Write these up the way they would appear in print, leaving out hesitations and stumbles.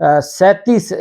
37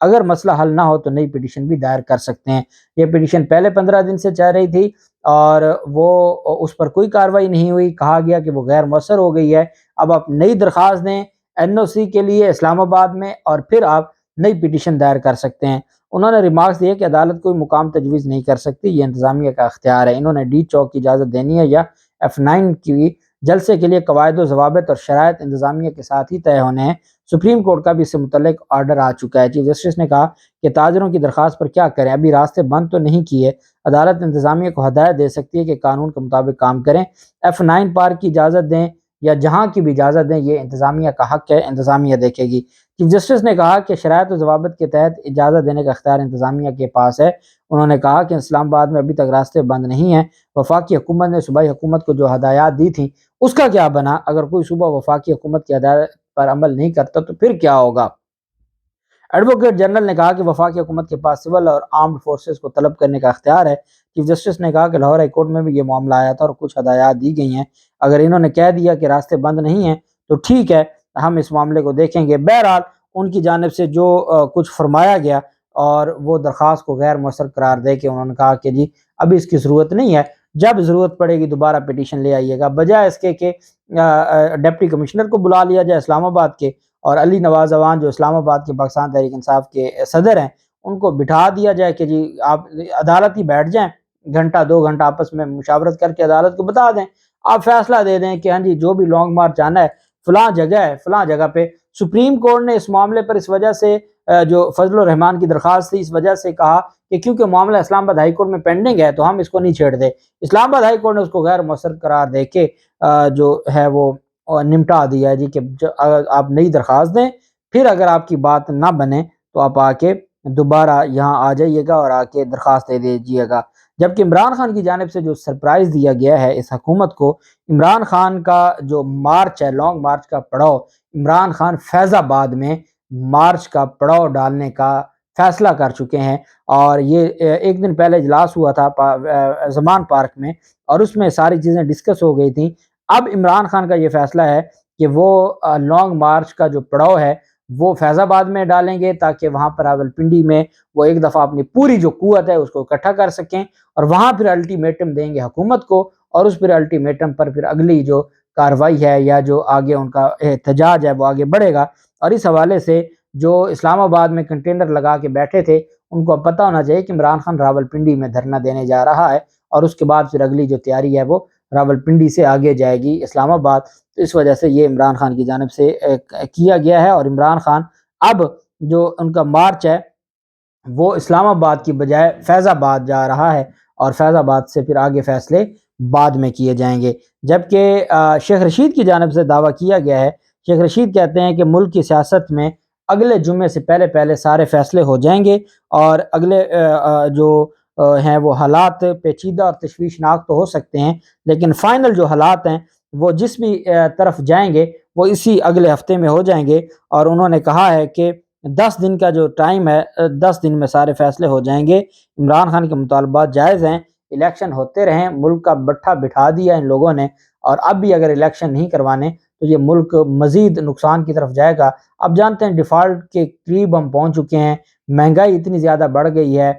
اگر مسئلہ حل نہ ہو تو نئی پٹیشن بھی دائر کر سکتے ہیں۔ یہ پٹیشن پہلے 15 دن سے چل رہی تھی اور وہ اس پر کوئی کارروائی نہیں ہوئی، کہا گیا کہ وہ غیر مؤثر ہو گئی ہے۔ اب آپ نئی درخواست دیں NOC کے لیے اسلام آباد میں اور پھر آپ نئی پٹیشن دائر کر سکتے ہیں۔ انہوں نے ریمارکس دیے کہ عدالت کوئی مقام تجویز نہیں کر سکتی، یہ انتظامیہ کا اختیار ہے۔ انہوں نے ڈی چوک کی اجازت دینی ہے یا F9 کی جلسے کے لیے قواعد و ضوابط اور شرائط انتظامیہ کے ساتھ ہی طے ہونے ہیں۔ سپریم کورٹ کا بھی اس سے متعلق آرڈر آ چکا ہے۔ چیف جسٹس نے کہا کہ تاجروں کی درخواست پر کیا کریں، ابھی راستے بند تو نہیں کیے، عدالت انتظامیہ کو ہدایت دے سکتی ہے کہ قانون کے مطابق کام کریں، F9 پارک کی اجازت دیں یا جہاں کی بھی اجازت دیں، یہ انتظامیہ کا حق ہے، انتظامیہ دیکھے گی۔ چیف جسٹس نے کہا کہ شرائط و ضوابط کے تحت اجازت دینے کا اختیار انتظامیہ کے پاس ہے۔ انہوں نے کہا کہ اسلام آباد میں ابھی تک راستے بند نہیں ہیں، وفاقی حکومت نے صوبائی حکومت کو جو ہدایات دی تھیں اس کا کیا بنا؟ اگر کوئی صوبہ وفاقی حکومت کی ہدایت پر عمل نہیں کرتا تو پھر کیا ہوگا؟ ایڈوکیٹ جنرل نے کہا کہ وفاقی حکومت کے پاس سول اور آرمڈ فورسز کو طلب کرنے کا اختیار ہے۔ چیف جسٹس نے کہا کہ لاہور ہائی کورٹ میں بھی یہ معاملہ آیا تھا اور کچھ ہدایات دی گئی ہیں، اگر انہوں نے کہہ دیا کہ راستے بند نہیں ہیں تو ٹھیک ہے، ہم اس معاملے کو دیکھیں گے۔ بہرحال ان کی جانب سے جو کچھ فرمایا گیا اور وہ درخواست کو غیر مؤثر قرار دے کے انہوں نے کہا کہ جی ابھی اس کی ضرورت نہیں ہے، جب ضرورت پڑے گی دوبارہ پٹیشن لے آئیے گا، بجائے اس کے کہ ڈپٹی کمشنر کو بلا لیا جائے اسلام آباد کے اور علی نواز اعوان جو اسلام آباد کے پاکستان تحریک انصاف کے صدر ہیں ان کو بٹھا دیا جائے کہ جی آپ عدالت ہی بیٹھ جائیں، گھنٹہ 2 گھنٹہ آپس میں مشاورت کر کے عدالت کو بتا دیں، آپ فیصلہ دے دیں کہ ہاں جی جو بھی لانگ مارچ آنا ہے فلاں جگہ ہے، فلاں جگہ پہ۔ سپریم کورٹ نے اس معاملے پر اس وجہ سے جو فضل الرحمان کی درخواست تھی اس وجہ سے کہا کہ کیونکہ معاملہ اسلام آباد ہائی کورٹ میں پینڈنگ ہے تو ہم اس کو نہیں چھیڑ دے۔ اسلام آباد ہائی کورٹ نے اس کو غیر مؤثر قرار دے کے جو ہے وہ نمٹا دیا ہے جی کہ آپ نئی درخواست دیں، پھر اگر آپ کی بات نہ بنے تو آپ آ کے دوبارہ یہاں آ جائیے گا اور آ کے درخواست دے دیجیے گا۔ جبکہ عمران خان کی جانب سے جو سرپرائز دیا گیا ہے اس حکومت کو، عمران خان کا جو مارچ ہے، لانگ مارچ کا پڑاؤ، عمران خان فیض آباد میں مارچ کا پڑاؤ ڈالنے کا فیصلہ کر چکے ہیں، اور یہ ایک دن پہلے اجلاس ہوا تھا زمان پارک میں اور اس میں ساری چیزیں ڈسکس ہو گئی تھیں۔ اب عمران خان کا یہ فیصلہ ہے کہ وہ لانگ مارچ کا جو پڑاؤ ہے وہ فیض آباد میں ڈالیں گے تاکہ وہاں پر راولپنڈی میں وہ ایک دفعہ اپنی پوری جو قوت ہے اس کو اکٹھا کر سکیں اور وہاں پھر الٹیمیٹم دیں گے حکومت کو، اور اس پھر الٹیمیٹم پر پھر اگلی جو کارروائی ہے یا جو آگے ان کا احتجاج ہے وہ آگے بڑھے گا۔ اور اس حوالے سے جو اسلام آباد میں کنٹینر لگا کے بیٹھے تھے ان کو پتہ ہونا چاہیے کہ عمران خان راولپنڈی میں دھرنا دینے جا رہا ہے، اور اس کے بعد پھر اگلی جو تیاری ہے وہ راولپنڈی سے آگے جائے گی اسلام آباد۔ تو اس وجہ سے یہ عمران خان کی جانب سے کیا گیا ہے، اور عمران خان اب جو ان کا مارچ ہے وہ اسلام آباد کی بجائے فیض آباد جا رہا ہے، اور فیض آباد سے پھر آگے فیصلے بعد میں کیے جائیں گے۔ جبکہ شیخ رشید کی جانب سے دعویٰ کیا گیا ہے، شیخ رشید کہتے ہیں کہ ملک کی سیاست میں اگلے جمعے سے پہلے سارے فیصلے ہو جائیں گے، اور اگلے جو ہیں وہ حالات پیچیدہ اور تشویشناک تو ہو سکتے ہیں لیکن فائنل جو حالات ہیں وہ جس بھی طرف جائیں گے وہ اسی اگلے ہفتے میں ہو جائیں گے۔ اور انہوں نے کہا ہے کہ 10 دن کا جو ٹائم ہے، 10 دن میں سارے فیصلے ہو جائیں گے۔ عمران خان کے مطالبات جائز ہیں، الیکشن ہوتے رہیں، ملک کا بٹھا بٹھا دیا ان لوگوں نے، اور اب بھی اگر الیکشن نہیں کروانے تو یہ ملک مزید نقصان کی طرف جائے گا۔ اب جانتے ہیں ڈیفالٹ کے قریب ہم پہنچ چکے ہیں، مہنگائی اتنی زیادہ بڑھ گئی ہے۔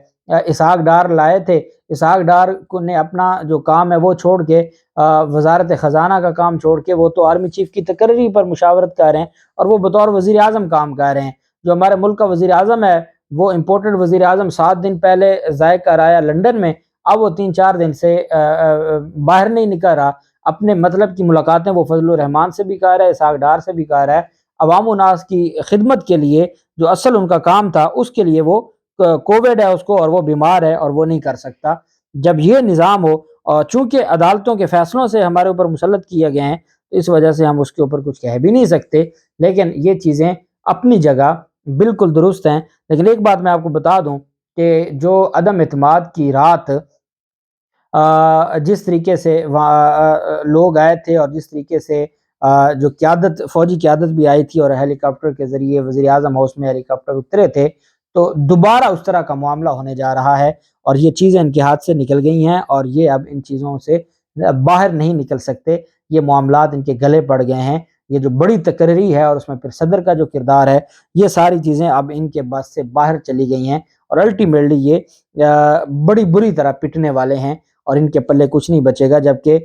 اسحاق ڈار لائے تھے، اسحاق ڈار نے اپنا جو کام ہے وہ چھوڑ کے وزارت خزانہ کا کام چھوڑ کے وہ تو آرمی چیف کی تقرری پر مشاورت کر رہے ہیں، اور وہ بطور وزیر اعظم کام کر رہے ہیں۔ جو ہمارے ملک کا وزیر اعظم ہے وہ امپورٹڈ وزیر اعظم 7 دن پہلے ذائقہ آیا لنڈن میں، اب وہ 3-4 دن سے باہر نہیں نکل رہا، اپنے مطلب کی ملاقاتیں وہ فضل الرحمان سے بھی کر رہا ہے، اسحاق ڈار سے بھی کر رہا ہے، عوام و ناس کی خدمت کے لیے جو اصل ان کا کام تھا اس کے لیے وہ کووڈ ہے اس کو اور وہ بیمار ہے اور وہ نہیں کر سکتا۔ جب یہ نظام ہو اور چونکہ عدالتوں کے فیصلوں سے ہمارے اوپر مسلط کیے گئے ہیں تو اس وجہ سے ہم اس کے اوپر کچھ کہہ بھی نہیں سکتے، لیکن یہ چیزیں اپنی جگہ بالکل درست ہیں۔ لیکن ایک بات میں آپ کو بتا دوں کہ جو عدم اعتماد کی رات جس طریقے سے لوگ آئے تھے اور جس طریقے سے جو قیادت فوجی قیادت بھی آئی تھی اور ہیلی کاپٹر کے ذریعے وزیر اعظم ہاؤس میں ہیلی کاپٹر اترے تھے، تو دوبارہ اس طرح کا معاملہ ہونے جا رہا ہے، اور یہ چیزیں ان کے ہاتھ سے نکل گئی ہیں اور یہ اب ان چیزوں سے باہر نہیں نکل سکتے، یہ معاملات ان کے گلے پڑ گئے ہیں۔ یہ جو بڑی تقرری ہے اور اس میں پھر صدر کا جو کردار ہے، یہ ساری چیزیں اب ان کے بس سے باہر چلی گئی ہیں اور الٹیمیٹلی یہ بڑی بری طرح پٹنے والے ہیں اور ان کے پلے کچھ نہیں بچے گا۔ جبکہ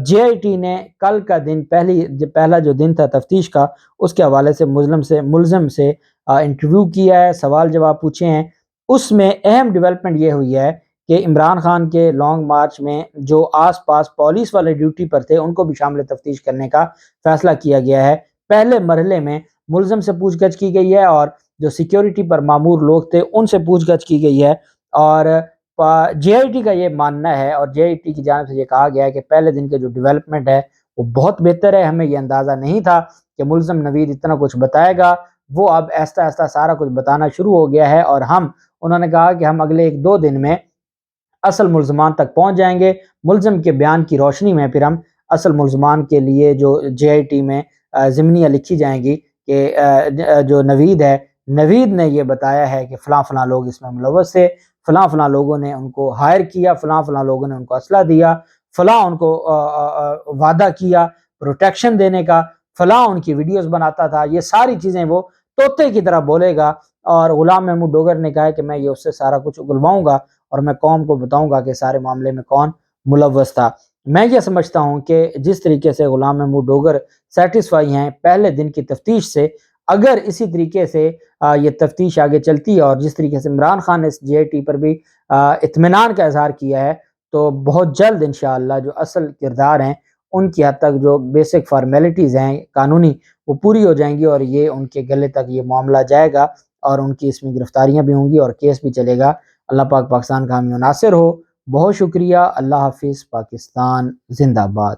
جے آئی ٹی نے کل کا دن پہلا جو دن تھا تفتیش کا، اس کے حوالے سے ملزم سے انٹرویو کیا ہے، سوال جواب پوچھے ہیں۔ اس میں اہم ڈیولپمنٹ یہ ہوئی ہے کہ عمران خان کے لانگ مارچ میں جو آس پاس پولیس والے ڈیوٹی پر تھے ان کو بھی شامل تفتیش کرنے کا فیصلہ کیا گیا ہے۔ پہلے مرحلے میں ملزم سے پوچھ گچھ کی گئی ہے اور جو سیکیورٹی پر مامور لوگ تھے ان سے پوچھ گچھ کی گئی ہے، اور جے آئی ٹی کا یہ ماننا ہے اور جے آئی ٹی کی جانب سے یہ کہا گیا ہے کہ پہلے دن کے جو ڈیولپمنٹ ہے وہ بہت بہتر ہے۔ ہمیں یہ اندازہ نہیں تھا کہ ملزم نوید اتنا کچھ بتائے گا، وہ اب ایسا ایسا سارا کچھ بتانا شروع ہو گیا ہے، اور انہوں نے کہا کہ ہم اگلے 1-2 دن میں اصل ملزمان تک پہنچ جائیں گے۔ ملزم کے بیان کی روشنی میں پھر ہم اصل ملزمان کے لیے جو جے آئی ٹی میں ضمنیاں لکھی جائیں گی کہ جو نوید نے یہ بتایا ہے کہ فلاں فلاں لوگ اس میں ملوث تھے، فلاں فلاں لوگوں نے ان کو ہائر کیا، فلاں فلاں لوگوں نے ان کو اسلحہ دیا، فلاں ان کو وعدہ کیا پروٹیکشن دینے کا، فلاں ان کی ویڈیوز بناتا تھا۔ یہ ساری چیزیں وہ طوطے کی طرح بولے گا، اور غلام محمود ڈوگر نے کہا ہے کہ میں یہ اس سے سارا کچھ اگلواؤں گا اور میں قوم کو بتاؤں گا کہ سارے معاملے میں کون ملوث تھا۔ میں یہ سمجھتا ہوں کہ جس طریقے سے غلام محمود ڈوگر سیٹسفائی ہیں پہلے دن کی تفتیش سے، اگر اسی طریقے سے یہ تفتیش آگے چلتی ہے اور جس طریقے سے عمران خان نے جے آئی ٹی پر بھی اطمینان کا اظہار کیا ہے، تو بہت جلد انشاءاللہ جو اصل کردار ہیں ان کی حد تک جو بیسک فارمیلٹیز ہیں قانونی وہ پوری ہو جائیں گی اور یہ ان کے گلے تک یہ معاملہ جائے گا اور ان کی اس میں گرفتاریاں بھی ہوں گی اور کیس بھی چلے گا۔ اللہ پاک پاکستان کا حامی و ناصر ہو۔ بہت شکریہ۔ اللہ حافظ۔ پاکستان زندہ باد۔